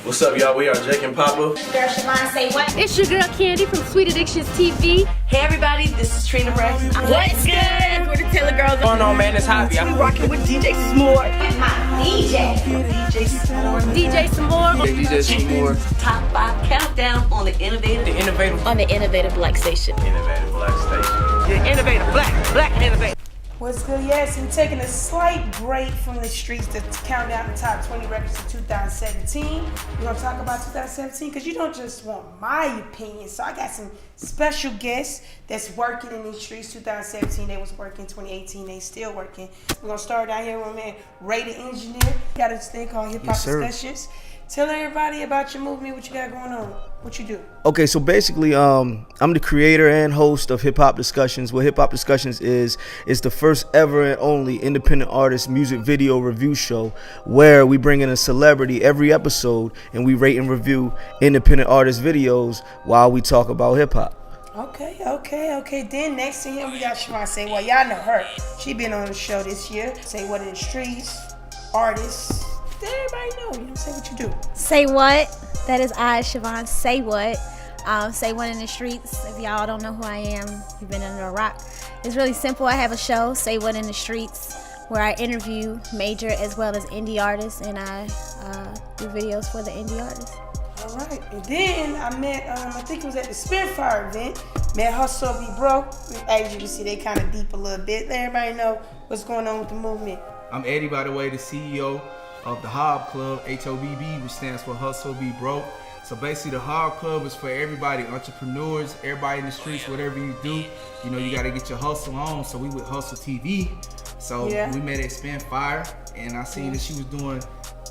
What's up, y'all? We are Jake and Papa. It's your girl ChivonneSayWhat. It's your girl Candy from Sweet Addictions TV. Hey everybody, this is Trina Braxton. What's good? We're the Taylor Girls. What's going on, man? It's Hobb. We rocking with DJ Samore. With my DJ. DJ Samore. DJ Samore. DJ Samore. Top 5 countdown on the Innovative. On the Innovative Black Station. Innovative Black Station. The Innovative Black Innovative. What's good? Yes, we're taking a slight break from the streets to count down the top 20 records of 2017. We're going to talk about 2017 because you don't just want my opinion. So I got some special guests that's working in these streets. 2017, they was working. 2018, they still working. We're going to start down here with my man, Rae Da Engineer. Got this thing called Hip Hop Discussions. Tell everybody about your movement, what you got going on, what you do. Okay, so basically, I'm the creator and host of Hip Hop Discussions. What Hip Hop Discussions is the first ever and only independent artist music video review show where we bring in a celebrity every episode and we rate and review independent artist videos while we talk about hip hop. Okay. Then next to him, we got ChivonneSayWhat. Y'all know her. She been on the show this year. SayWhat NdStreets, artists. Let everybody know, you know, say what you do. SayWhat. That is I, ChivonneSayWhat. SayWhat NdStreets. If y'all don't know who I am, you've been under a rock. It's really simple. I have a show, SayWhat NdStreets, where I interview major as well as indie artists, and I do videos for the indie artists. All right, and then I met, I think it was at the Spitfire event, met Hustle Be Broke. As you can see, they kind of deep a little bit. Let everybody know what's going on with the movement. I'm Eddie, by the way, the CEO of the Hobb Club, HOBB, which stands for Hustle Be Broke. So basically the Hobb Club is for everybody, entrepreneurs, everybody in the streets, whatever you do, you know, you gotta get your hustle on. So we with Hustle TV. So we met at Spitfire and I seen that she was doing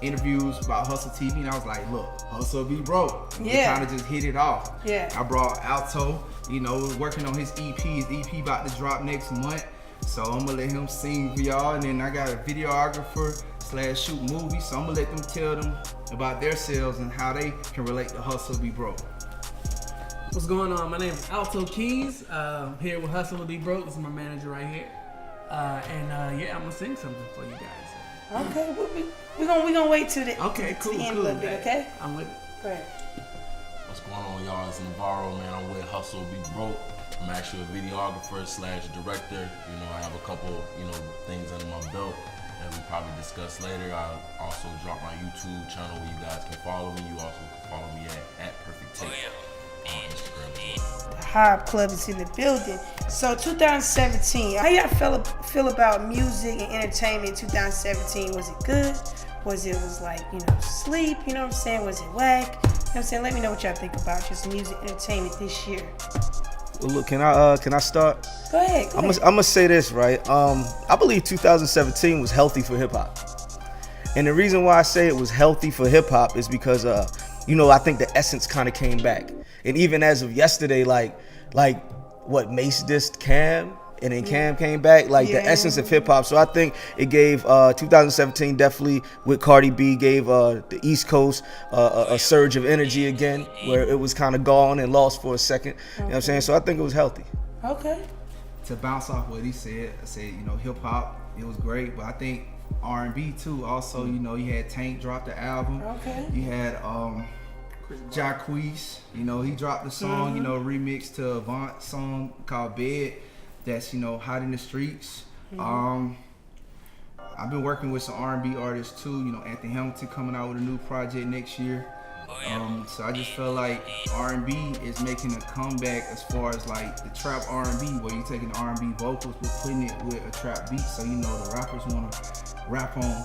interviews about Hustle TV and I was like, look, Hustle Be Broke. We kind of just hit it off. I brought Alto, you know, working on his EP. His EP about to drop next month. So I'm gonna let him sing for y'all, and then I got a videographer / shoot movies, so I'm gonna let them tell them about their sales and how they can relate to Hustle Be Broke. What's going on? My name is Alto Keyz. Here with Hustle Be Broke. This is my manager right here. And I'm gonna sing something for you guys. Okay, we gonna wait till the end a little bit, okay? I'm with it. Go ahead. What's going on, y'all? It's Navarro, man. I'm with Hustle Be Broke. I'm actually a videographer / director. You know, I have a couple, things under my belt that we probably discuss later. I also drop my YouTube channel where you guys can follow me. You also can follow me at Perfect Tape on Instagram. The Hobb Club is in the building. So 2017, how y'all feel about music and entertainment in 2017? Was it good? Was it like, sleep? You know what I'm saying? Was it whack? You know what I'm saying? Let me know what y'all think about just music entertainment this year. Well, look, can I start? Go ahead. I'm gonna say this, right? I believe 2017 was healthy for hip hop, and the reason why I say it was healthy for hip hop is because I think the essence kind of came back, and even as of yesterday, like what Mace dissed Cam, and then Cam came back, the essence of hip hop. So I think it gave 2017 definitely with Cardi B gave the East Coast a surge of energy again, where it was kind of gone and lost for a second. You know what I'm saying? So I think it was healthy. Okay. To bounce off what he said, I said, hip hop, it was great, but I think R&B too. Also, you had Tank drop the album. Okay. You had Jacquees, he dropped the song, remix to Avant song called Bed. That's hot in the streets. I've been working with some R&B artists too. Anthony Hamilton coming out with a new project next year. So I just feel like R&B is making a comeback as far as like the trap R&B, where you're taking the R&B vocals but putting it with a trap beat. So the rappers want to rap on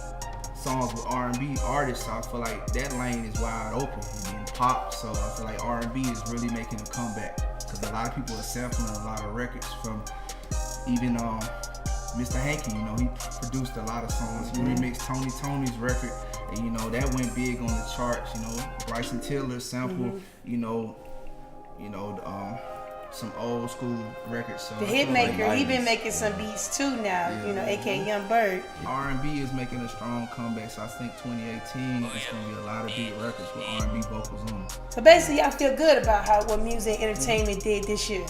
songs with R&B artists. So I feel like that lane is wide open. And then pop. So I feel like R&B is really making a comeback because a lot of people are sampling a lot of records from. Even Mr. Hanky, he produced a lot of songs. He remixed Tony's record, and that went big on the charts. Bryson Tiller sampled, some old school records. So The I hit feel like maker, he been making some beats too now, aka Young Bird. R&B is making a strong comeback, so I think 2018 is gonna be a lot of big records with R&B vocals on them. So basically, y'all feel good about what music and entertainment did this year.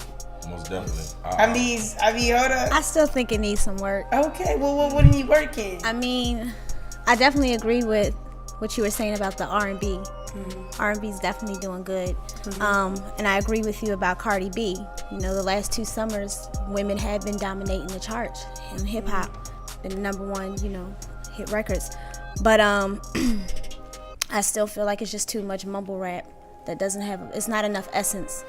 Most definitely. I mean, hold up. I still think it needs some work. Okay, well, what need work in? I mean, I definitely agree with what you were saying about the R&B. R&B is definitely doing good. And I agree with you about Cardi B. You know, the last 2 summers, women have been dominating the charts in hip hop, been the #1, hit records. But I still feel like it's just too much mumble rap that it's not enough essence.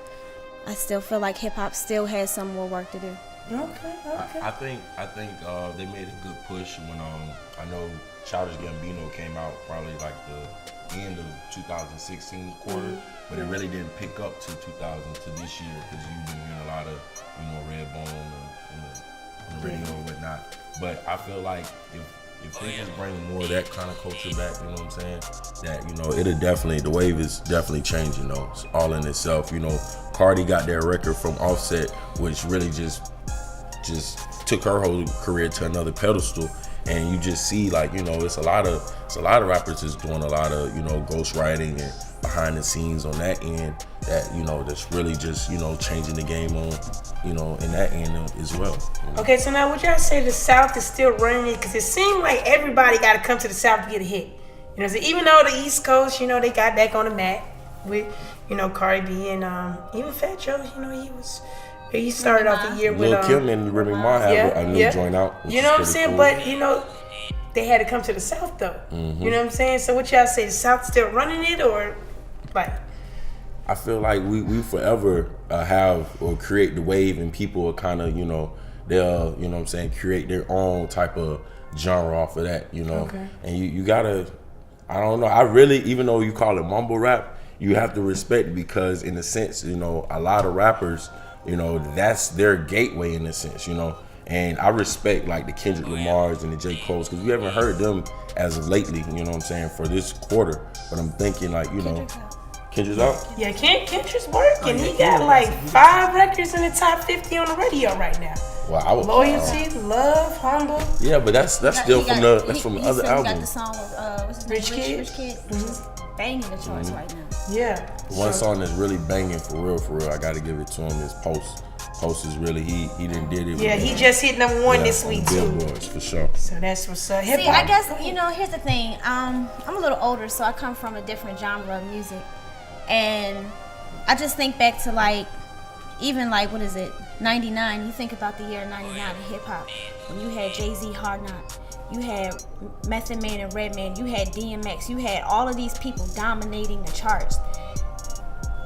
I still feel like hip hop still has some more work to do. Okay. I think they made a good push when I know Childish Gambino came out probably like the end of 2016 quarter, but it really didn't pick up to 2000 to this year because you've been hearing a lot of Redbone on the radio and whatnot. But I feel like if they just bring more of that kind of culture back, you know what I'm saying? That it'll definitely, the wave is definitely changing though. It's all in itself. Cardi got their record from Offset, which really just took her whole career to another pedestal. And you just see it's a lot of rappers is doing a lot of ghostwriting and behind the scenes on that end that that's really just changing the game on in that end as well. Okay, so now would y'all say the South is still running it? Because it seemed like everybody got to come to the South to get a hit. So even though the East Coast, they got back on the map with Cardi B and even Fat Joe, he started off the year with Lil Kim and Remy Ma have a new joint out. You know what I'm saying? Cool. But they had to come to the South though. You know what I'm saying? So what y'all say? The South still running it or like? I feel like we forever have or create the wave, and people will kind of they'll create their own type of genre off of that. Okay. And you gotta, I don't know. I really, even though you call it mumble rap, you have to respect it because in a sense, a lot of rappers. That's their gateway in a sense, and I respect like the Kendrick Lamars and the J. Cole's because we haven't heard them as of lately, for this quarter. But I'm thinking like, Kendrick's out? Yeah, Kendrick's working. He got like 5 records in the top 50 on the radio right now. Well, I was Loyalty, Love, Humble. Yeah, but that's still from the other album. He got the song with what's his Rich name? Kid. Rich Kid, which is banging the charts right now. Yeah. One song that's really banging for real. I gotta give it to him is Post. Post is really he didn't did it. Yeah, he just hit #1 this week too. Billboards for sure. So that's what's up. See, I guess here's the thing. I'm a little older, so I come from a different genre of music, and I just think back to even what is it, 99. You think about the year 99 in hip hop when you had Jay-Z, Hard Knock. You had Method Man and Redman. You had DMX. You had all of these people dominating the charts.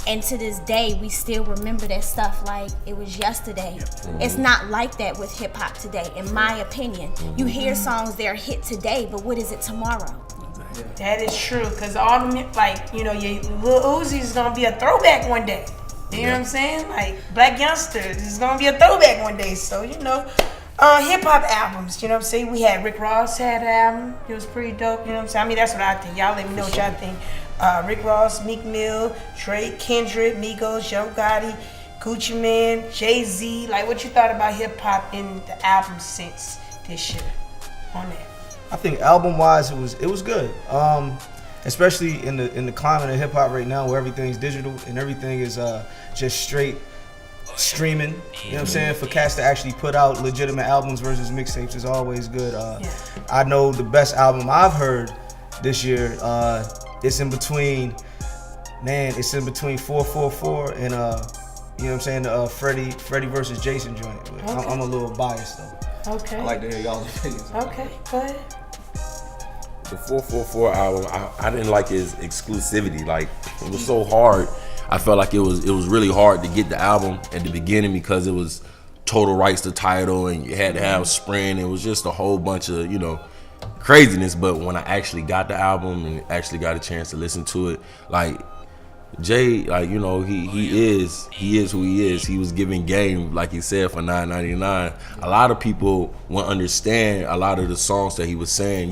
And to this day, we still remember that stuff like it was yesterday. It's not like that with hip hop today, in my opinion. You hear songs that are hit today, but what is it tomorrow? That is true, because all the your Lil Uzi is gonna be a throwback one day. You know what I'm saying? Like Black Youngster is gonna be a throwback one day. So hip hop albums, you know what I'm saying? We had Rick Ross had an album. It was pretty dope, you know what I'm saying? I mean, that's what I think. Y'all let me know what y'all think. Rick Ross, Meek Mill, Drake, Kendrick, Migos, Young Gotti, Gucci Mane, Jay-Z. Like, what you thought about hip hop in the album sense this year on that? I think album-wise, it was good. Especially in the climate of hip hop right now, where everything's digital and everything is just straight streaming. You know what I'm saying? For cats to actually put out legitimate albums versus mixtapes is always good. I know the best album I've heard this year. It's in between 444 and you know what I'm saying, the Freddie versus Jason joint. But Okay. I'm a little biased though. Okay. I like to hear y'all's opinions. Okay, go ahead. The 444 album, I didn't like his exclusivity. Like, it was so hard. I felt like it was really hard to get the album at the beginning because it was total rights to title and you had to have Sprint. It was just a whole bunch of, craziness. But when I actually got the album and actually got a chance to listen to it, like Jay, he is who he is. He was giving game, like he said, for $9.99. A lot of people won't understand a lot of the songs that he was saying.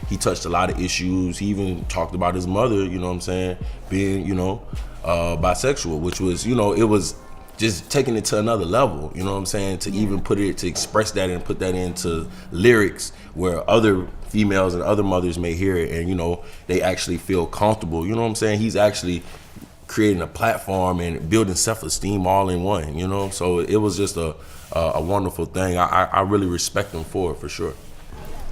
He touched a lot of issues. He even talked about his mother, being, bisexual, which was, just taking it to another level, you know what I'm saying? To even to express that and put that into lyrics where other females and other mothers may hear it and, you know, they actually feel comfortable, you know what I'm saying? He's actually creating a platform and building self-esteem all in one, you know? So it was just a wonderful thing. I really respect him for it, for sure.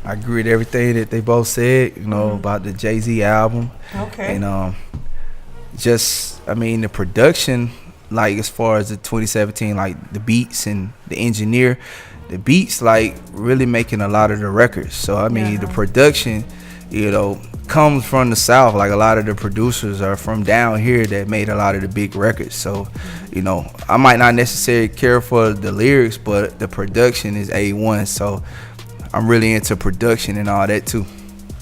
I agree with everything that they both said, you know, about the Jay-Z album. Okay. And just, I mean, the production, like as far as the 2017, like the beats and the engineer, the beats like really making a lot of the records. So I mean, the production, you know, comes from the South. Like a lot of the producers are from down here that made a lot of the big records. So, you know, I might not necessarily care for the lyrics, but the production is A1. So I'm really into production and all that too.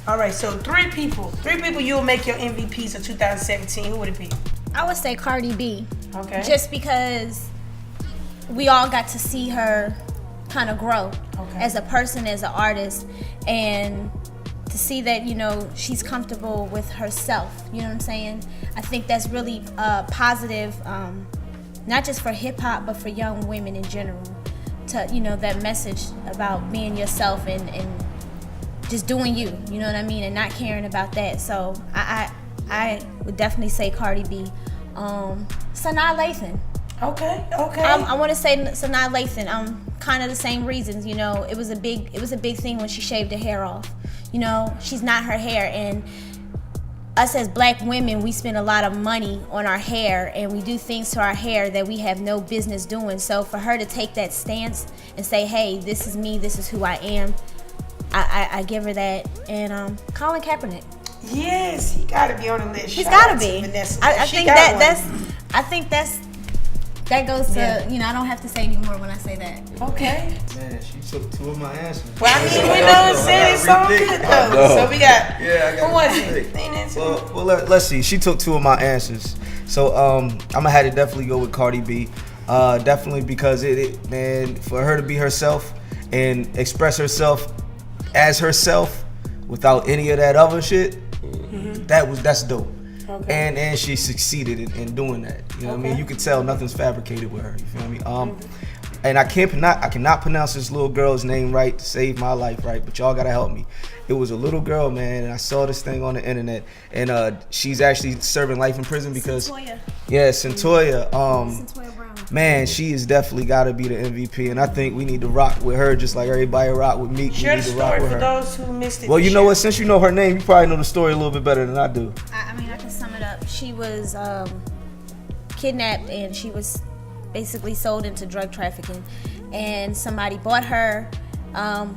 All right, so three people you'll make your MVPs of 2017. Who would it be? I would say Cardi B. Okay. Just because we all got to see her kind of grow as a person, as an artist, and to see that, you know, she's comfortable with herself. You know what I'm saying? I think that's really positive, not just for hip hop, but for young women in general. To, you know, that message about being yourself and just doing you. You know what I mean? And not caring about that. So I would definitely say Cardi B. Sanaa Lathan. Okay. I want to say Sanaa Lathan. Kind of the same reasons. You know, it was a big thing when she shaved her hair off. You know, she's not her hair, and us as black women, we spend a lot of money on our hair, and we do things to our hair that we have no business doing. So for her to take that stance and say, "Hey, this is me. This is who I am," I give her that. And Colin Kaepernick. Yes, he gotta be on the list. He's gotta be. I think that goes to, you know, I don't have to say anymore when I say that. Okay. Man, she took two of my answers. Well, I mean, we know what I'm saying. It's all good though. So we got. Who was it? Well, let's see. She took two of my answers. So I'm gonna have to definitely go with Cardi B. Definitely because man, for her to be herself and express herself as herself without any of that other shit, that's dope. Okay. And she succeeded in doing that. You know what I mean? You could tell nothing's fabricated with her. You feel me? And I cannot pronounce this little girl's name right to save my life, right? But y'all gotta help me. It was a little girl, man, and I saw this thing on the internet, and she's actually serving life in prison because Centoya. Yeah, Centoya. Centoya Brown. Man, she has definitely got to be the MVP, and I think we need to rock with her just like everybody rock with Meek. Share we the need to rock story with for her. those who missed it. Well, you know what? Since you know her name, you probably know the story a little bit better than I do. I mean, I can sum it up. She was kidnapped, and she was basically sold into drug trafficking, and somebody bought her,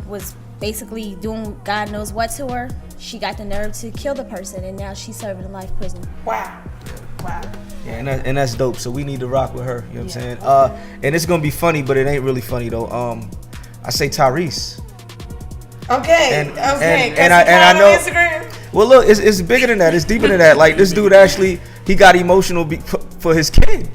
was basically doing God knows what to her. She got the nerve to kill the person, and now she's serving a life prison. Wow. Yeah, and that's dope. So we need to rock with her. You know what I'm saying? And it's gonna be funny, but it ain't really funny though. I say Tyrese. Okay. And I know. Instagram? Well, look, it's bigger than that. It's deeper than that. Like this dude actually, he got emotional for his kid.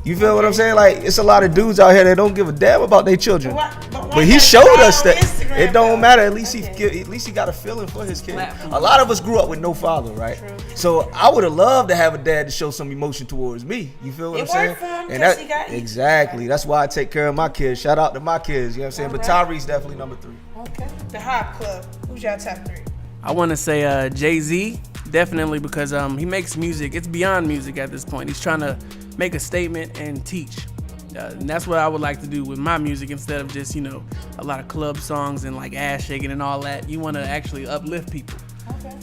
You feel what I'm saying? Like it's a lot of dudes out here that don't give a damn about their children. But he showed us that it don't matter. At least he got a feeling for his kid. A lot of us grew up with no father, right? True. So I would have loved to have a dad to show some emotion towards me. You feel what I'm saying? For him and exactly. That's why I take care of my kids. Shout out to my kids. You know what I'm saying? But Tyrese definitely number 3. Okay. The Hobb Club. Who's your top 3? I want to say Jay-Z, definitely, because he makes music. It's beyond music at this point. He's trying to make a statement and teach. And that's what I would like to do with my music instead of just, you know, a lot of club songs and like ass shaking and all that. You want to actually uplift people. Okay.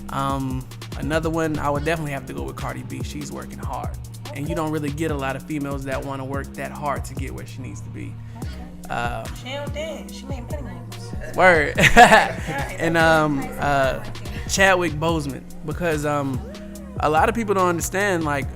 Another one, I would definitely have to go with Cardi B. She's working hard. Okay. And you don't really get a lot of females that want to work that hard to get where she needs to be. Okay. She don't dance. She made money moves. Word. And Chadwick Boseman, because a lot of people don't understand, like,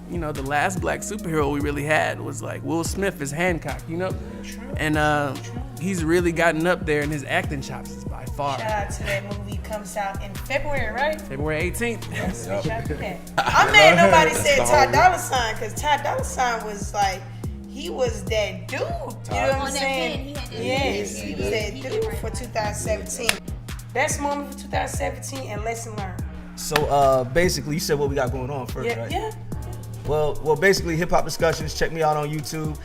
you know, the last black superhero we really had was like Will Smith as Hancock, you know? True. And he's really gotten up there in his acting chops by far. Shout out to that movie. Comes out in February, right? February 18th. Yes, shout out to that. I'm mad nobody said Ty Dolla $ign, because Ty Dolla $ign was like, he was that dude. You know what I'm saying? Yes, he was that dude for 2017. Best moment for 2017 and lesson learned. So basically, you said what we got going on first, right? Yeah. Well, basically, Hip Hop Discussions. Check me out on YouTube.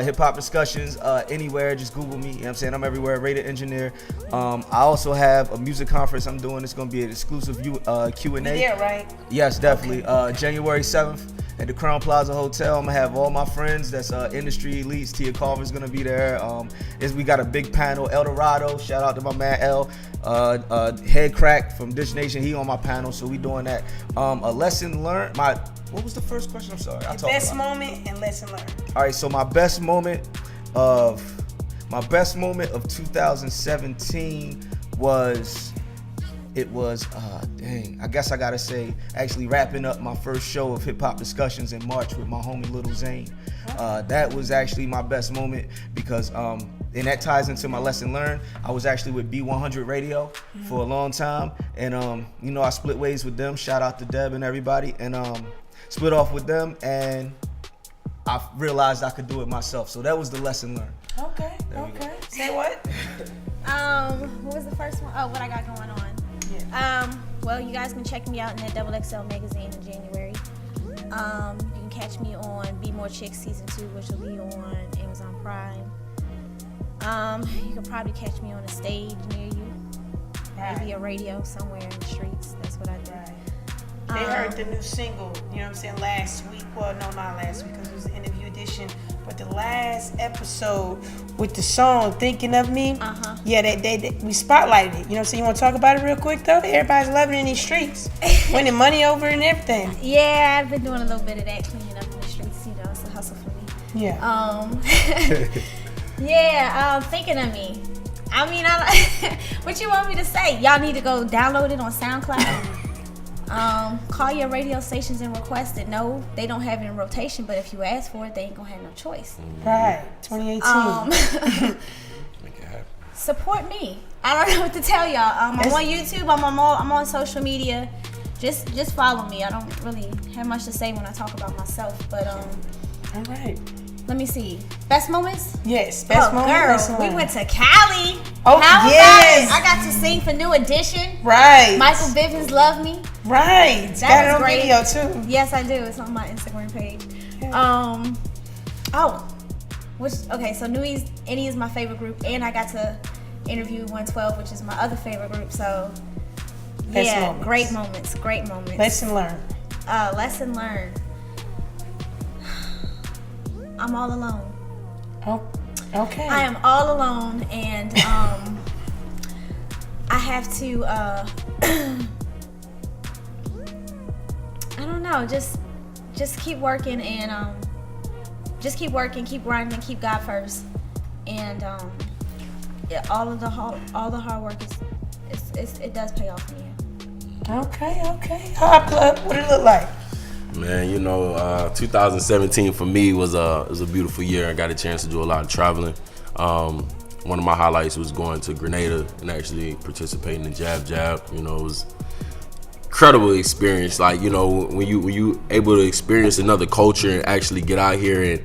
Hip Hop Discussions, anywhere. Just Google me. You know what I'm saying? I'm everywhere. Rae Da Engineer. I also have a music conference I'm doing. It's going to be an exclusive Q&A. Yeah, right? Yes, definitely. January 7th at the Crown Plaza Hotel. I'm going to have all my friends that's industry elites. Tia Carver's going to be there. We got a big panel. El Dorado. Shout out to my man El. Head Crack from Dish Nation. He on my panel, so we doing that. A lesson learned. What was the first question? I'm sorry. Your best moment and lesson learned. All right, so my best moment of 2017 was I guess I gotta say, actually wrapping up my first show of Hip Hop Discussions in March with my homie Little Zane. That was actually my best moment because and that ties into my lesson learned. I was actually with B100 Radio for a long time, and I split ways with them. Shout out to Deb and everybody, and split off with them, and I realized I could do it myself. So that was the lesson learned. Okay. Say what? What was the first one? Oh, what I got going on. Yeah. Well, you guys can check me out in that Ent Magazine in January. You can catch me on Be More Chicks Season 2, which will be on Amazon Prime. You can probably catch me on a stage near you. Maybe a radio somewhere in the streets. That's what I do. They heard the new single, you know what I'm saying, last week. Well, no, not last week because it was the interview edition. But the last episode with the song "Thinking of Me," yeah, we spotlighted it. You know what I'm saying? You want to talk about it real quick though? Everybody's loving it in these streets, winning money over it and everything. Yeah, I've been doing a little bit of that, cleaning up in the streets. You know, it's a hustle for me. Yeah. Thinking of me. I mean, what you want me to say? Y'all need to go download it on SoundCloud. Call your radio stations and request it. No, they don't have it in rotation, but if you ask for it, they ain't gonna have no choice. Right, 2018. Make it happen. Support me. I don't know what to tell y'all. I'm on YouTube. I'm on social media. Just follow me. I don't really have much to say when I talk about myself, but all right. Let me see. Best moments? Yes, best moments. Girl, we went to Cali. Oh, How yes. I got to sing for New Edition. Right. Michael Bivins Love Me. Right. It's got it on video too. Yes, I do. It's on my Instagram page. Yeah. So New Any is my favorite group, and I got to interview 112, which is my other favorite group. So great moments. Lesson learned. Lesson learned. I'm all alone. Oh, okay. I am all alone, and I have to. I don't know. Just keep working and just keep working, keep grinding, keep God first, and all the hard work it does pay off in the end. Okay. Hobb Club, what did it look like? Man, 2017 for me was a beautiful year. I got a chance to do a lot of traveling. One of my highlights was going to Grenada and actually participating in Jab Jab. It was incredible experience. Like, when you able to experience another culture and actually get out here and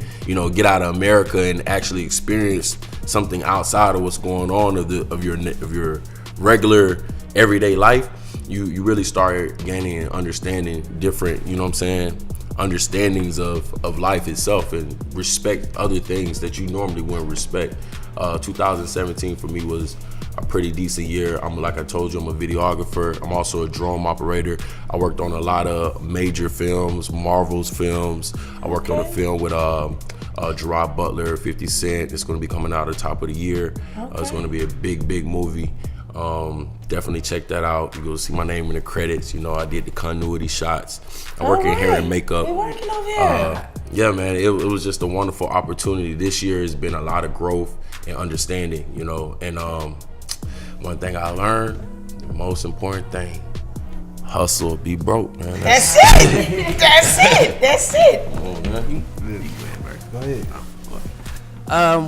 get out of America and actually experience something outside of what's going on of your regular everyday life. You really start gaining and understanding different, understandings of life itself and respect other things that you normally wouldn't respect. 2017 for me was a pretty decent year. Like I told you, I'm a videographer. I'm also a drone operator. I worked on a lot of major films, Marvel's films. I worked on a film with Gerard Butler, 50 Cent. It's going to be coming out at the top of the year. It's going to be a big movie. Definitely check that out. You go see my name in the credits. I did the continuity shots. I work in hair and makeup. You're working over here. Yeah, man, it was just a wonderful opportunity. This year has been a lot of growth and understanding, and one thing I learned, the most important thing, hustle or be broke, man. That's it. That's it. Oh, man. Go ahead.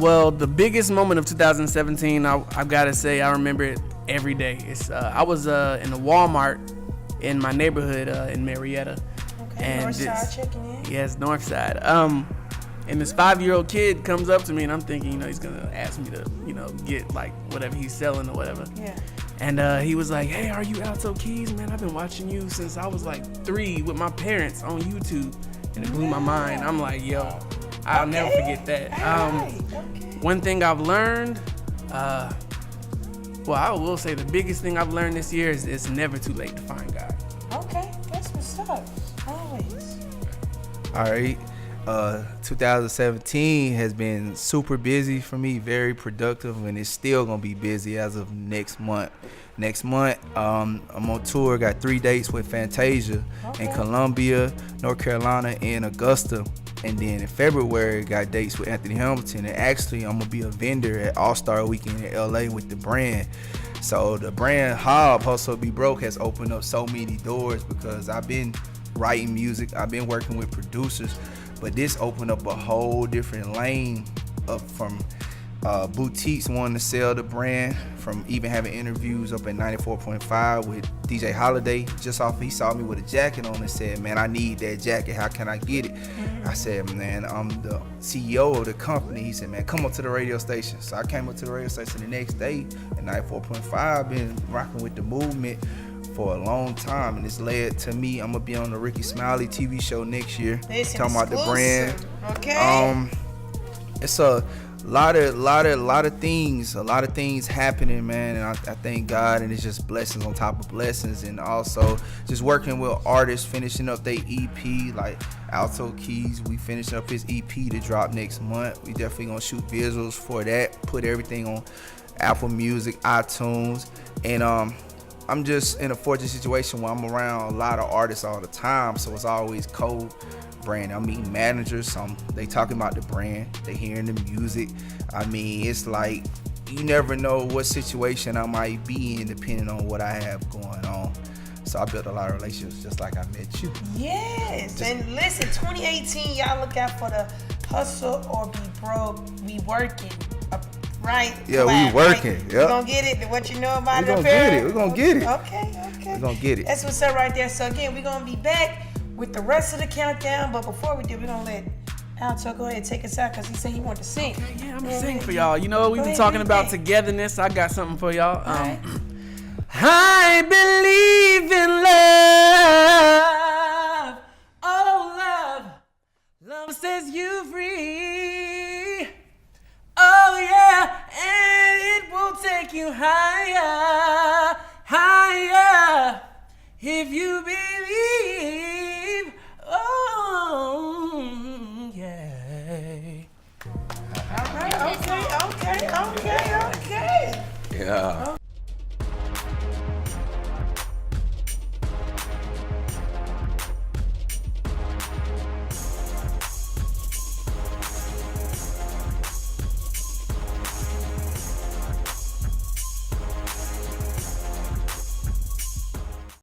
Well, the biggest moment of 2017, I've got to say, I remember it every day. I was in a Walmart in my neighborhood in Marietta. Okay, and Northside checking in. Yes, Northside. And this 5-year-old kid comes up to me, and I'm thinking, he's gonna ask me to, get like whatever he's selling or whatever. Yeah. And he was like, "Hey, are you Alto Keyz, man? I've been watching you since I was like 3 with my parents on YouTube." and it blew my mind. I'm like, yo, I'll never forget that. One thing I've learned, well, I will say the biggest thing I've learned this year is it's never too late to find God. Okay, that's what's up. Always. All right. 2017 has been super busy for me, very productive, and it's still gonna be busy as of next month. Next month, I'm on tour. Got 3 dates with Fantasia in Columbia, North Carolina, and Augusta. And then in February, got dates with Anthony Hamilton. And actually, I'm gonna be a vendor at All-Star Weekend in LA with the brand. So the brand Hobb, Hustle Be Broke, has opened up so many doors because I've been writing music, I've been working with producers, but this opened up a whole different lane up from boutiques wanting to sell the brand, from even having interviews up at 94.5 with DJ Holiday. Just off, he saw me with a jacket on and said, man, I need that jacket, how can I get it? I said, man, I'm the CEO of the company. He said, man, come up to the radio station. So I came up to the radio station the next day at 94.5, been rocking with the movement for a long time, and it's led to me, I'm gonna be on the Ricky Smiley TV show next year, talking about the brand. Okay. It's a lot of things happening, man, and I thank God, and it's just blessings on top of blessings. And also just working with artists, finishing up their EP, like Alto Keyz. We finishing up his EP to drop next month. We definitely gonna shoot visuals for that, put everything on Apple Music, iTunes, and I'm just in a fortunate situation where I'm around a lot of artists all the time, so it's always co-brand. I'm meeting managers, they talking about the brand, they hearing the music. I mean, it's like you never know what situation I might be in depending on what I have going on. So I built a lot of relationships just like I met you. Yes, and listen, 2018, y'all look out for the Hustle or Be Broke, We Working. Right? Yeah, we working. Right? Yep. We gonna get it. What you know about we it? Gonna get it. We gonna get it. Okay. We gonna get it. That's what's up right there. So again, we gonna be back with the rest of the countdown. But before we do, we gonna let Alto go ahead and take us out because he said he wanted to sing. Okay, yeah, I'm gonna sing for y'all. You know, we've been talking about togetherness. I got something for y'all. I believe in love. Oh, love sets you free. Oh yeah, and it will take you higher, higher, if you believe. Oh yeah. All right. Okay. Yeah.